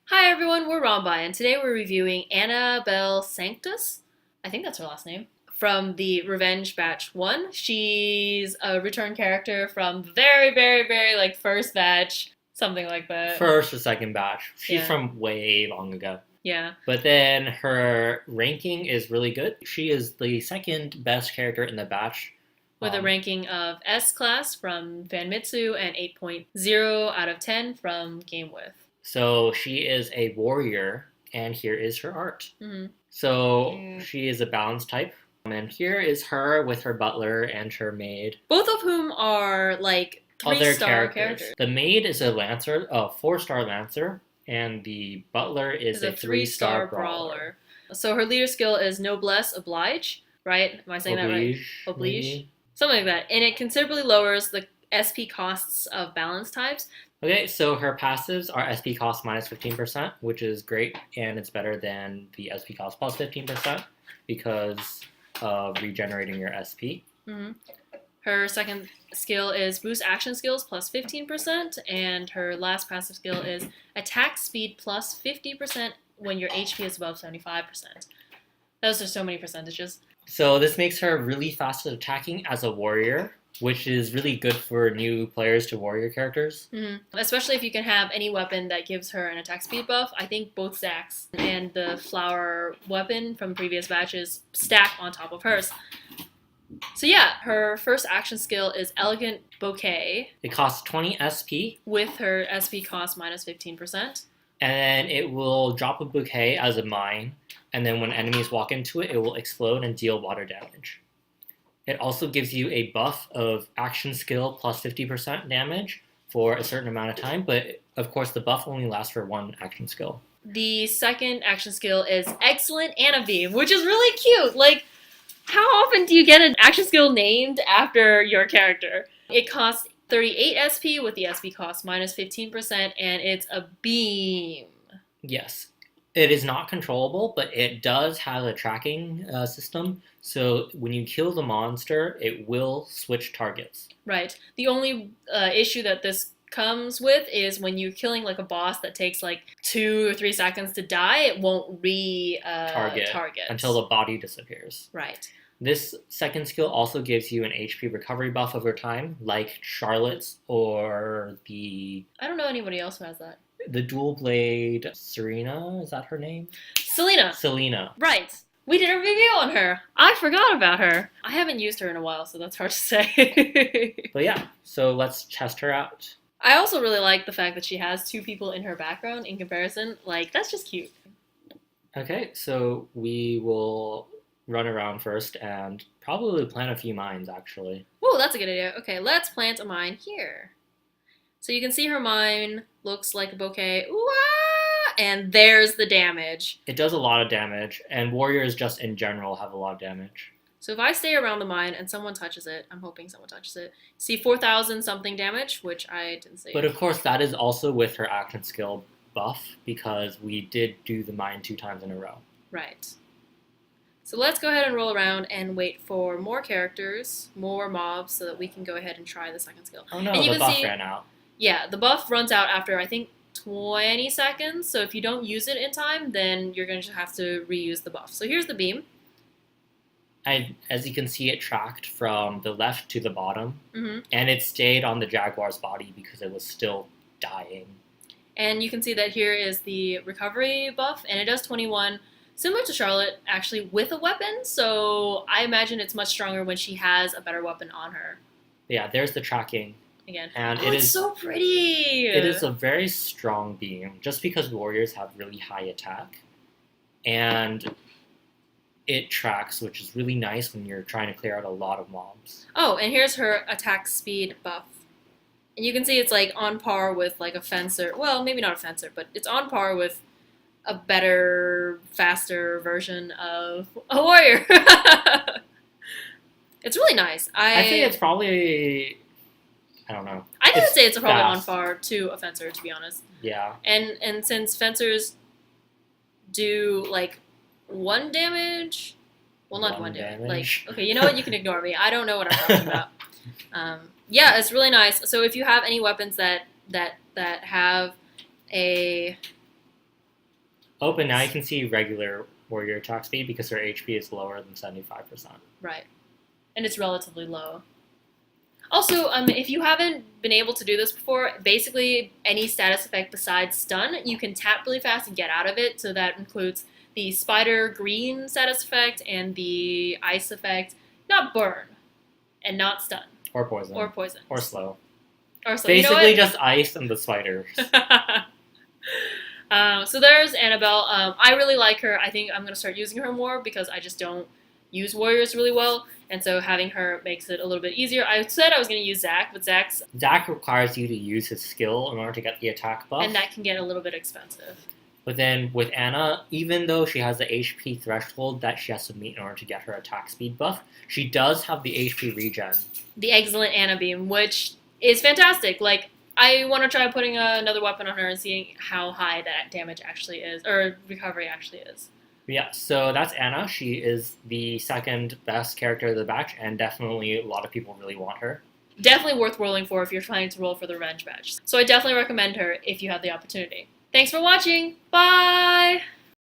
Hi everyone, we're ROMbi, and today we're reviewing Annabelle Sanctus. I think that's her last name. From the Revenge Batch 1. She's a return character from very first batch. Something like that. First or second batch. She's Yeah. from way long ago. Yeah. But then her ranking is really good. She is the second best character in the batch. With a ranking of S class from Fanmitsu and 8.0 out of 10 from GameWith. So she is a warrior, and here is her art. Mm-hmm. So she is a balance type. And here is her with her butler and her maid. Both of whom are like three-star characters. The maid is a lancer, a 4-star lancer, and the butler is a 3-star brawler. So her leader skill is Noblesse Oblige, right? Am I saying that right? Oblige? Maybe? Something like that. And it considerably lowers the SP costs of balance types. Okay, so her passives are SP cost minus 15%, which is great, and it's better than the SP cost plus 15% because of regenerating your SP. Mm-hmm. Her second skill is boost action skills plus 15%, and her last passive skill is attack speed plus 50% when your HP is above 75%. Those are so many percentages. So this makes her really fast at attacking as a warrior, which is really good for new players to warrior characters. Mm-hmm. Especially if you can have any weapon that gives her an attack speed buff. I think both Zack's and the flower weapon from previous batches stack on top of hers. So yeah, her first action skill is Elegant Bouquet. It costs 20 SP. With her SP cost minus 15%. And then it will drop a bouquet as a mine, and then when enemies walk into it, it will explode and deal water damage. It also gives you a buff of action skill plus 50% damage for a certain amount of time, but of course the buff only lasts for one action skill. The second action skill is Excellent Anna-Beam, which is really cute. Like, how often do you get an action skill named after your character? It costs 38 SP with the SP cost minus 15%, and it's a beam. Yes. It is not controllable, but it does have a tracking system. So when you kill the monster, it will switch targets. Right. The only issue that this comes with is when you're killing like a boss that takes like 2 or 3 seconds to die, it won't target until the body disappears. Right. This second skill also gives you an HP recovery buff over time, like Charlotte's or the... I don't know anybody else who has that. The dual blade Serena, is that her name? Selena. Right. We did a review on her. I forgot about her. I haven't used her in a while, so that's hard to say. But yeah, so let's test her out. I also really like the fact that she has 2 people in her background in comparison. Like, that's just cute. Okay, so we will run around first and probably plant a few mines, actually. Oh, that's a good idea. Okay, let's plant a mine here. So you can see her mine looks like a bouquet. Ooh-ah! And there's the damage. It does a lot of damage, and warriors just in general have a lot of damage. So if I stay around the mine and someone touches it, I'm hoping someone touches it, see 4,000 something damage, which I didn't see. But of course that is also with her action skill buff, because we did do the mine 2 times in a row. Right. So let's go ahead and roll around and wait for more characters, more mobs, so that we can go ahead and try the second skill. Oh no, the buff ran out. Yeah, the buff runs out after, I think, 20 seconds. So if you don't use it in time, then you're going to have to reuse the buff. So here's the beam. As you can see, it tracked from the left to the bottom. Mm-hmm. And it stayed on the Jaguar's body because it was still dying. And you can see that here is the recovery buff, and it does 21. Similar to Charlotte, actually, with a weapon, so I imagine it's much stronger when she has a better weapon on her. Yeah, there's the tracking. Again. And it's so pretty! It is a very strong beam, just because warriors have really high attack. And it tracks, which is really nice when you're trying to clear out a lot of mobs. Oh, and here's her attack speed buff. And you can see it's like on par with like a fencer. Well, maybe not a fencer, but it's on par with a better, faster version of a warrior. It's really nice. I think it's probably... I don't know. I would say it's probably on par to a fencer, to be honest. Yeah. And since fencers do like 1 damage, well, not one damage. Like, okay, you know what? You can ignore me. I don't know what I'm talking about. Yeah, it's really nice. So if you have any weapons that have a Oh, but now you can see regular warrior attack speed because her HP is lower than 75%. Right. And it's relatively low. Also, if you haven't been able to do this before, basically any status effect besides stun, you can tap really fast and get out of it. So that includes the spider green status effect and the ice effect. Not burn and not stun. Or poison. Or poison. Or slow. Or slow. Basically You know just ice and the spiders. So there's Annabelle. I really like her. I think I'm going to start using her more because I just don't use warriors really well. And so having her makes it a little bit easier. I said I was going to use Zac, but Zac requires you to use his skill in order to get the attack buff. And that can get a little bit expensive. But then with Anna, even though she has the HP threshold that she has to meet in order to get her attack speed buff, she does have the HP regen. The excellent Anna Beam, which is fantastic. Like, I want to try putting another weapon on her and seeing how high that damage actually is, or recovery actually is. Yeah, so that's Anna. She is the second best character of the batch, and definitely a lot of people really want her. Definitely worth rolling for if you're trying to roll for the revenge batch. So I definitely recommend her if you have the opportunity. Thanks for watching. Bye!